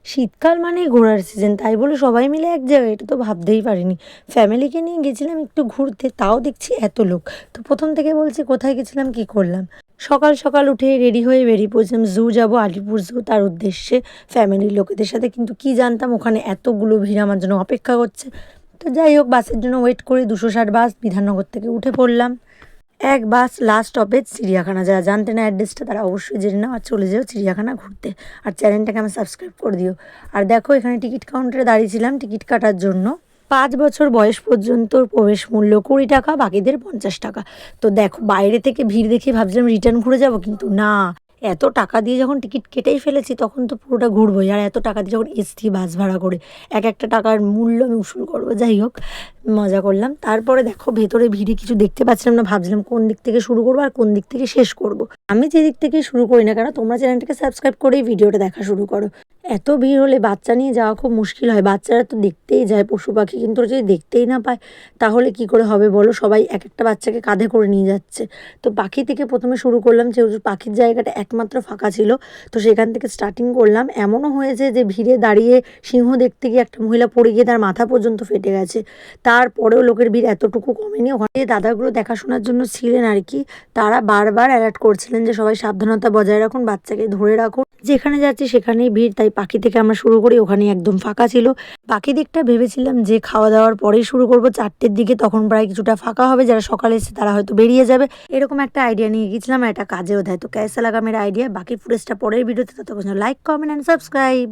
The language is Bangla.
শীতকাল মানেই ঘোরার সিজন, তাই বলে সবাই মিলে এক জায়গায়, এটা তো ভাবতেই পারিনি। ফ্যামিলিকে নিয়ে গেছিলাম একটু ঘুরতে, তাও দেখছি এত লোক। তো প্রথম থেকে বলছি কোথায় গেছিলাম, কি করলাম। সকাল সকাল উঠে রেডি হয়ে বেরিয়ে পড়ছিলাম জু যাবো, আলিপুর জু, তার উদ্দেশ্যে ফ্যামিলির লোকেদের সাথে। কিন্তু কি জানতাম ওখানে এতগুলো ভিড় আমার জন্য অপেক্ষা করছে। তো যাই হোক, বাসের জন্য ওয়েট করে 260 বাস বিধাননগর থেকে উঠে পড়লাম। এক বাস লাস্ট স্টপেজ চিড়িয়াখানা। যারা জানতে না অ্যাড্রেসটা তারা অবশ্যই জেনে নাও আর চলে যেও চিড়িয়াখানা ঘুরতে। আর চ্যানেলটাকে আমার সাবস্ক্রাইব করে দিও। আর দেখো, এখানে টিকিট কাউন্টারে দাঁড়িয়েছিলাম টিকিট কাটার জন্য। 5 বছর বয়স পর্যন্ত প্রবেশ মূল্য 20 টাকা, বাকিদের 50 টাকা। তো দেখো, বাইরে থেকে ভিড় দেখে ভাবছিলাম রিটার্ন ঘুরে যাব, কিন্তু না, এত টাকা দিয়ে যখন টিকিট কেটেই ফেলেছি তখন তো পুরোটা ঘুরবোই। আর এত টাকা দিয়ে যখন এসছি বাস ভাড়া করে, এক একটা টাকার মূল্য আমি উসুল করবো। যাই হোক, মজা করলাম। তারপরে দেখো, ভেতরে ভিড়ে কিছু দেখতে পাচ্ছিলাম না, ভাবছিলাম কোন দিক থেকে শুরু করবো আর কোন দিক থেকে শেষ করব। আমি যে দিক থেকে শুরু করি না কেন, তোমরা চ্যানেলটাকে সাবস্ক্রাইব করেই ভিডিওটা দেখা শুরু করো। এত ভিড় হলে বাচ্চা নিয়ে যাওয়া খুব মুশকিল হয়। বাচ্চারা তো দেখতেই যায় পশু পাখি, কিন্তু ওরা যদি দেখতেই না পায় তাহলে কি করে হবে বলো। সবাই এক একটা বাচ্চাকে কাঁধে করে নিয়ে যাচ্ছে। তো পাখি থেকে প্রথমে শুরু করলাম, যেহেতু পাখির জায়গাটা একমাত্র ফাঁকা ছিল, তো সেখান থেকে স্টার্টিং করলাম। এমনও হয়েছে যে ভিড়ে দাঁড়িয়ে সিংহ দেখতে গিয়ে একটা মহিলা পড়ে গিয়ে তার মাথা পর্যন্ত ফেটে গেছে। তারপরেও লোকের ভিড় এতটুকু কমেনি। ওখানে যে দাদাগুলো দেখাশোনার জন্য ছিলেন আর কি, তারা বারবার অ্যালার্ট করছিলেন যে সবাই সাবধানতা বজায় রাখুন, বাচ্চাকে ধরে রাখুন, যেখানে যাচ্ছি সেখানেই ভিড়। তাই পাখি থেকে আমরা শুরু করি, ওখানেই একদম ফাঁকা ছিল। বাকি দিকটা ভেবেছিলাম যে খাওয়া দাওয়ার পরেই শুরু করব 4টের দিকে, তখন প্রায় কিছুটা ফাঁকা হবে, যারা সকালে এসেছে তারা হয়তো বেরিয়ে যাবে। এরকম একটা আইডিয়া নিয়ে গেছিলাম, আর এটা কাজেও দেয়। তো কেসা লাগা মেরা আইডিয়া। বাকি ফুটেজটা পরের ভিডিওতে, ততক্ষণ লাইক, কমেন্ট অ্যান্ড সাবস্ক্রাইব।